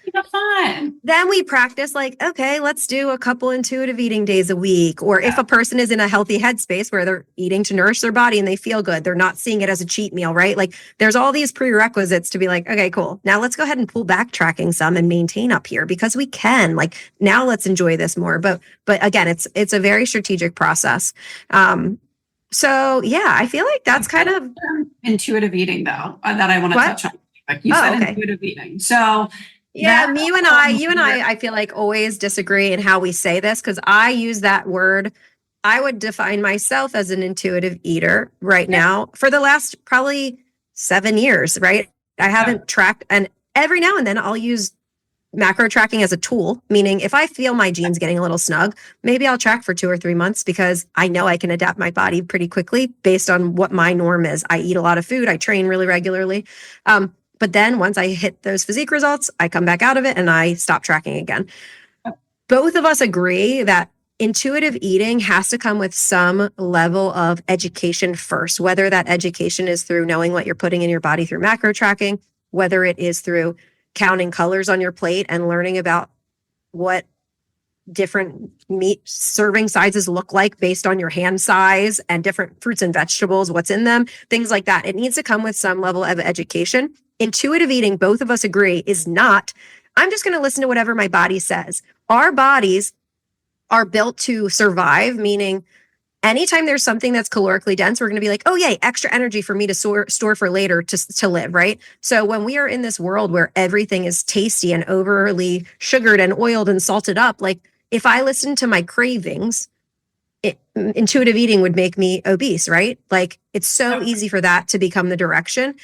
S1: then we practice like, okay, let's do a couple intuitive eating days a week. Or if a person is in a healthy headspace where they're eating to nourish their body and they feel good, they're not seeing it as a cheat meal, right? Like there's all these prerequisites to be like, okay, cool. Now let's go ahead and pull back tracking some and maintain up here because we can. Like now let's enjoy this more. But again, it's a very strategic process. So yeah, I feel like that's kind of
S2: intuitive eating though, that I want to touch on. Like you said, intuitive eating. So
S1: yeah, you and I feel like always disagree in how we say this because I use that word. I would define myself as an intuitive eater right now for the last probably 7 years, right? I haven't tracked, and every now and then I'll use macro tracking as a tool, meaning if I feel my jeans getting a little snug, maybe I'll track for 2 or 3 months because I know I can adapt my body pretty quickly based on what my norm is. I eat a lot of food. I train really regularly. But then once I hit those physique results, I come back out of it and I stop tracking again. Both of us agree that intuitive eating has to come with some level of education first, whether that education is through knowing what you're putting in your body through macro tracking, whether it is through counting colors on your plate and learning about what different meat serving sizes look like based on your hand size and different fruits and vegetables, what's in them, things like that. It needs to come with some level of education. intuitive eating, both of us agree, is not, I'm just going to listen to whatever my body says. Our bodies are built to survive, meaning anytime there's something that's calorically dense, we're going to be like, oh, yay, extra energy for me to store for later to live, right? So when we are in this world where everything is tasty and overly sugared and oiled and salted up, like if I listen to my cravings, intuitive eating would make me obese, right? Like it's so easy for that to become the direction.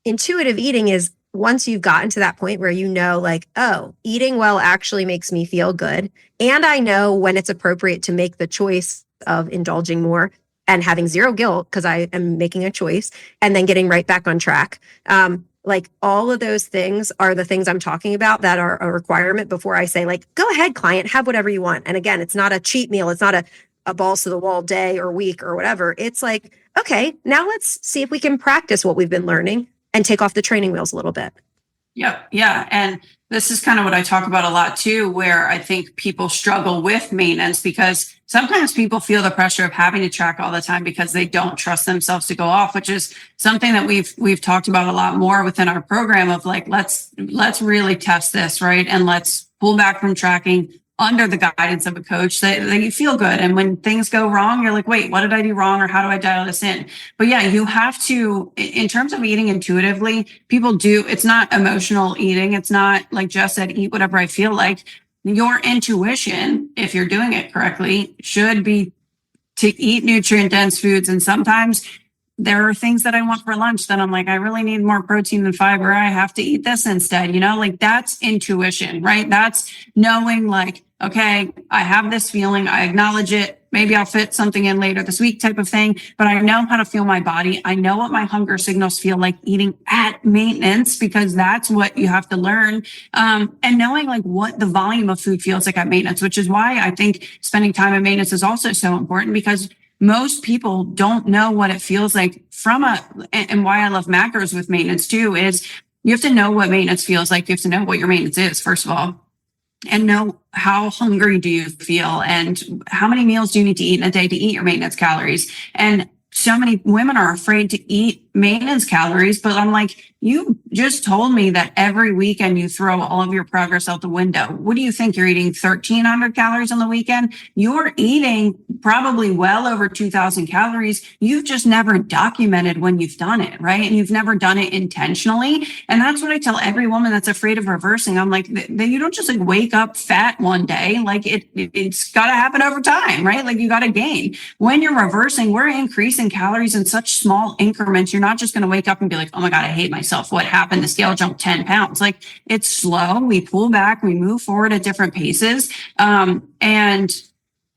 S1: Intuitive eating is once you've gotten to that point where you know, like, oh, eating well actually makes me feel good. And I know when it's appropriate to make the choice of indulging more and having zero guilt because I am making a choice and then getting right back on track. Like all of those things are the things I'm talking about that are a requirement before I say, like, go ahead, client, have whatever you want. And again, it's not a cheat meal. It's not a balls to the wall day or week or whatever. It's like, okay, now let's see if we can practice what we've been learning and take off the training wheels a little bit.
S2: Yep. Yeah. And this is kind of what I talk about a lot too, where I think people struggle with maintenance because sometimes people feel the pressure of having to track all the time because they don't trust themselves to go off, which is something that we've talked about a lot more within our program of like, let's really test this, right? And let's pull back from tracking under the guidance of a coach that you feel good. And when things go wrong, you're like, wait, what did I do wrong? Or how do I dial this in? But yeah, you have to, in terms of eating intuitively, people do, it's not emotional eating. It's not like Jess said, eat whatever I feel like. Your intuition, if you're doing it correctly, should be to eat nutrient dense foods. And sometimes there are things that I want for lunch that I'm like, I really need more protein and fiber. I have to eat this instead, like that's intuition, right? That's knowing like, okay, I have this feeling. I acknowledge it. Maybe I'll fit something in later this week type of thing, but I know how to feel my body. I know what my hunger signals feel like eating at maintenance because that's what you have to learn. And knowing like what the volume of food feels like at maintenance, which is why I think spending time at maintenance is also so important because most people don't know what it feels like and why I love macros with maintenance too, is you have to know what maintenance feels like. You have to know what your maintenance is, first of all, and know how hungry do you feel and how many meals do you need to eat in a day to eat your maintenance calories. And so many women are afraid to eat maintenance calories, but I'm like, you just told me that every weekend you throw all of your progress out the window. What do you think? You're eating 1,300 calories on the weekend? You're eating probably well over 2,000 calories. You've just never documented when you've done it, right? And you've never done it intentionally. And that's what I tell every woman that's afraid of reversing. I'm like, you don't just like wake up fat one day. Like it's got to happen over time, right? Like you got to gain. When you're reversing, we're increasing calories in such small increments. You're not just going to wake up and be like, oh my God, I hate myself. What happened? The scale jumped 10 pounds. Like it's slow. We pull back, we move forward at different paces. And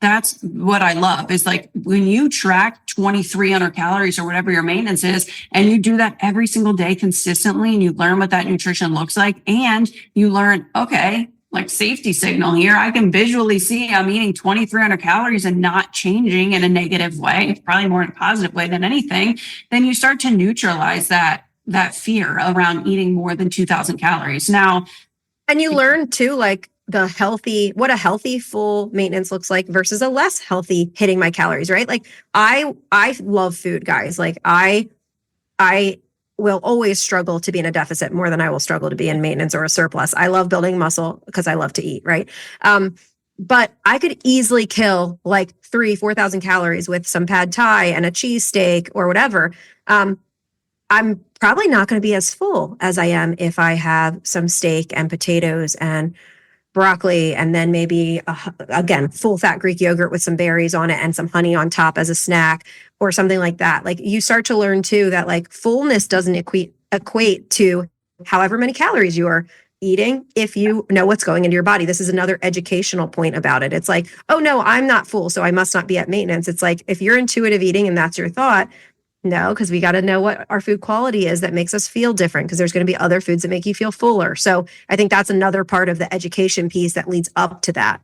S2: that's what I love is like when you track 2,300 calories or whatever your maintenance is, and you do that every single day consistently, and you learn what that nutrition looks like, and you learn, okay, like safety signal here. I can visually see I'm eating 2,300 calories and not changing in a negative way. It's probably more in a positive way than anything. Then you start to neutralize that fear around eating more than 2,000 calories. Now,
S1: and you learn too, like what a healthy full maintenance looks like versus a less healthy hitting my calories, right? Like I love food, guys. Like I will always struggle to be in a deficit more than I will struggle to be in maintenance or a surplus. I love building muscle because I love to eat, right? But I could easily kill like 4,000 calories with some pad thai and a cheesesteak or whatever. I'm probably not going to be as full as I am if I have some steak and potatoes and broccoli and then maybe, again, full fat Greek yogurt with some berries on it and some honey on top as a snack or something like that. Like you start to learn too that like fullness doesn't equate to however many calories you are eating if you know what's going into your body. This is another educational point about it. It's like, oh no, I'm not full, so I must not be at maintenance. It's like if you're intuitive eating and that's your thought, no, because we got to know what our food quality is that makes us feel different because there's going to be other foods that make you feel fuller. So I think that's another part of the education piece that leads up to that.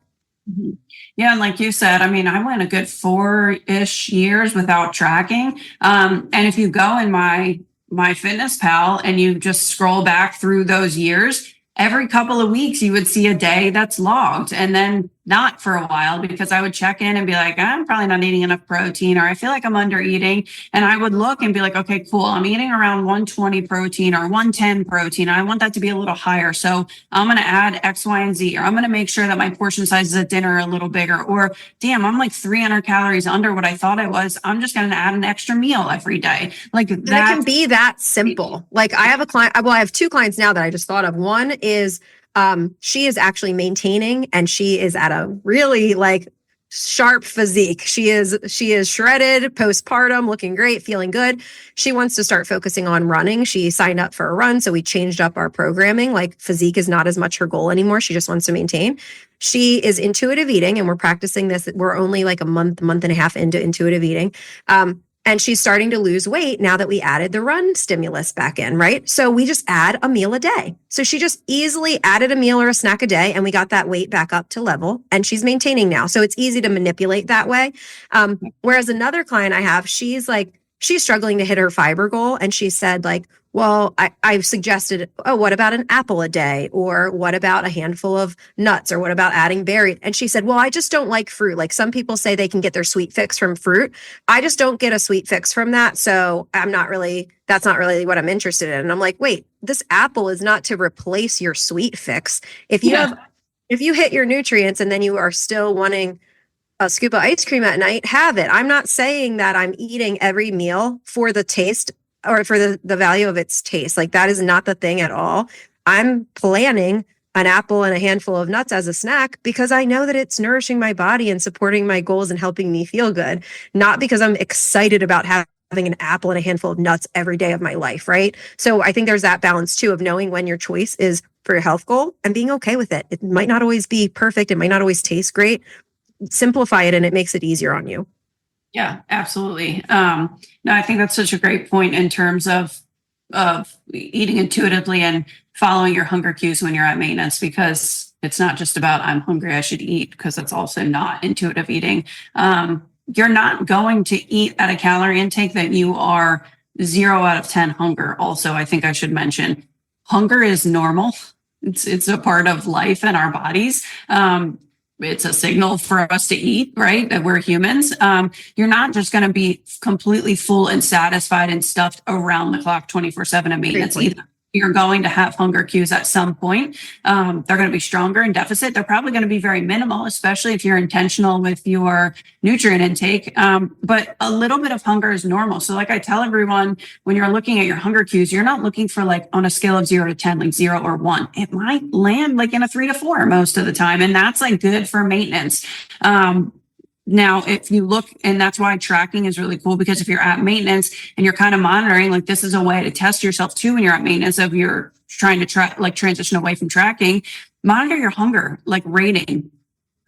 S2: Mm-hmm. Yeah. And like you said, I mean, I went a good 4-ish years without tracking. And if you go in my Fitness Pal and you just scroll back through those years, every couple of weeks you would see a day that's logged. And then not for a while, because I would check in and be like, I'm probably not eating enough protein, or I feel like I'm under eating. And I would look and be like, okay, cool. I'm eating around 120 protein or 110 protein. I want that to be a little higher. So I'm going to add X, Y, and Z, or I'm going to make sure that my portion sizes at dinner are a little bigger, or damn, I'm like 300 calories under what I thought I was. I'm just going to add an extra meal every day. Like that.
S1: And it can be that simple. Like I have a client, well, I have two clients now that I just thought of. One is she is actually maintaining, and she is at a really like sharp physique. She is shredded postpartum, looking great, feeling good. She wants to start focusing on running. She signed up for a run, so we changed up our programming. Like physique is not as much her goal anymore. She just wants to maintain. She is intuitive eating, and we're practicing this. We're only like a month and a half into intuitive eating. And she's starting to lose weight now that we added the run stimulus back in, right? So we just add a meal a day. So she just easily added a meal or a snack a day, and we got that weight back up to level, and she's maintaining now. So it's easy to manipulate that way. Whereas another client I have, she's struggling to hit her fiber goal. And she said like, well, I've suggested, oh, what about an apple a day? Or what about a handful of nuts? Or what about adding berries? And she said, well, I just don't like fruit. Like some people say they can get their sweet fix from fruit. I just don't get a sweet fix from that. So that's not really what I'm interested in. And I'm like, wait, this apple is not to replace your sweet fix. If you hit your nutrients and then you are still wanting a scoop of ice cream at night, have it. I'm not saying that I'm eating every meal for the taste or for the value of its taste. Like that is not the thing at all. I'm planning an apple and a handful of nuts as a snack because I know that it's nourishing my body and supporting my goals and helping me feel good, not because I'm excited about having an apple and a handful of nuts every day of my life, right? So I think there's that balance too of knowing when your choice is for your health goal and being okay with it. It might not always be perfect. It might not always taste great. Simplify it and it makes it easier on you.
S2: Yeah, absolutely. No, I think that's such a great point in terms of eating intuitively and following your hunger cues when you're at maintenance, because it's not just about I'm hungry, I should eat, because it's also not intuitive eating. You're not going to eat at a calorie intake that you are 0 out of 10 hunger. Also, I think I should mention hunger is normal. It's a part of life and our bodies. It's a signal for us to eat, right? That we're humans. You're not just going to be completely full and satisfied and stuffed around the clock 24/7 at maintenance either. You're going to have hunger cues at some point. They're going to be stronger in deficit. They're probably going to be very minimal, especially if you're intentional with your nutrient intake. But a little bit of hunger is normal. So like I tell everyone, when you're looking at your hunger cues, you're not looking for like on a scale of 0 to 10, like 0 or 1. It might land like in a 3 to 4 most of the time. And that's like good for maintenance. Now, if you look, and that's why tracking is really cool, because if you're at maintenance and you're kind of monitoring, like this is a way to test yourself too when you're at maintenance of you're trying to transition away from tracking, monitor your hunger, like rating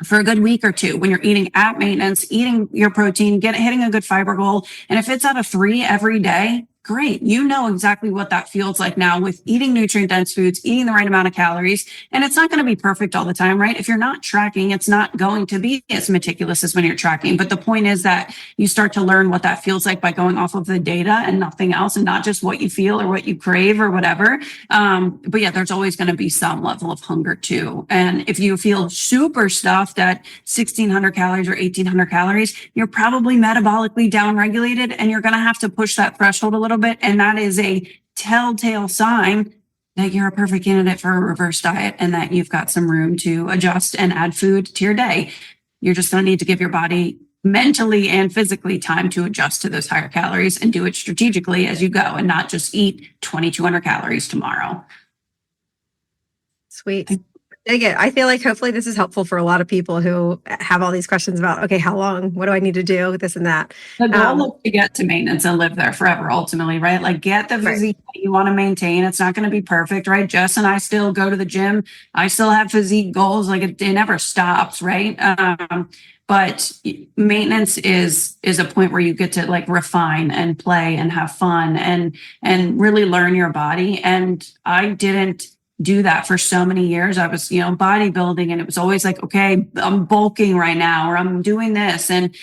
S2: for a good week or two when you're eating at maintenance, eating your protein, hitting a good fiber goal. And if it's at a 3 every day, great. You know exactly what that feels like now with eating nutrient dense foods, eating the right amount of calories. And it's not going to be perfect all the time, right? If you're not tracking, it's not going to be as meticulous as when you're tracking. But the point is that you start to learn what that feels like by going off of the data and nothing else, and not just what you feel or what you crave or whatever. But yeah, there's always going to be some level of hunger too. And if you feel super stuffed at 1,600 calories or 1,800 calories, you're probably metabolically downregulated, and you're going to have to push that threshold a little bit. And that is a telltale sign that you're a perfect candidate for a reverse diet and that you've got some room to adjust and add food to your day. You're just going to need to give your body mentally and physically time to adjust to those higher calories and do it strategically as you go, and not just eat 2,200 calories tomorrow.
S1: Sweet. I feel like hopefully this is helpful for a lot of people who have all these questions about, okay, how long? What do I need to do? This and that.
S2: The goal is to get to maintenance and live there forever, ultimately, right? Like get the physique that you want to maintain. It's not going to be perfect, right? Jess and I still go to the gym. I still have physique goals. Like it never stops, right? But maintenance is a point where you get to like refine and play and have fun and really learn your body. And I didn't do that for so many years. I was, bodybuilding, and it was always like, okay, I'm bulking right now, or I'm doing this. And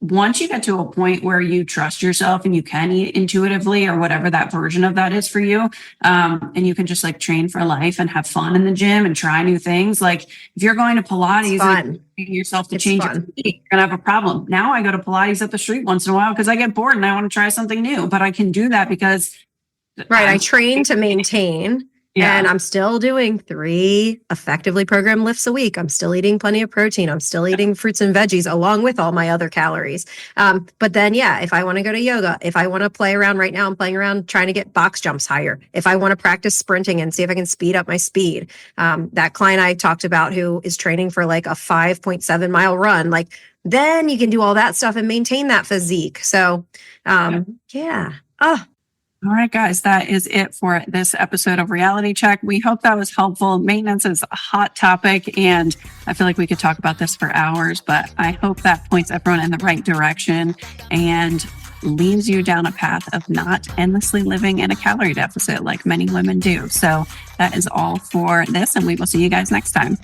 S2: once you get to a point where you trust yourself and you can eat intuitively or whatever that version of that is for you, and you can just like train for life and have fun in the gym and try new things. Like if you're going to Pilates and yourself to change your physique, you're gonna have a problem. Now I go to Pilates up the street once in a while because I get bored and I want to try something new, but I can do that because
S1: I train to maintain.
S2: Yeah.
S1: And I'm still doing 3 effectively programmed lifts a week. I'm still eating plenty of protein. I'm still eating fruits and veggies along with all my other calories. But then, if I want to go to yoga, if I want to play around right now, I'm playing around trying to get box jumps higher. If I want to practice sprinting and see if I can speed up my speed. That client I talked about who is training for like a 5.7 mile run, like then you can do all that stuff and maintain that physique. So, yeah. Oh,
S2: all right, guys, that is it for this episode of Reality Check. We hope that was helpful. Maintenance is a hot topic, and I feel like we could talk about this for hours, but I hope that points everyone in the right direction and leads you down a path of not endlessly living in a calorie deficit like many women do. So that is all for this, and we will see you guys next time.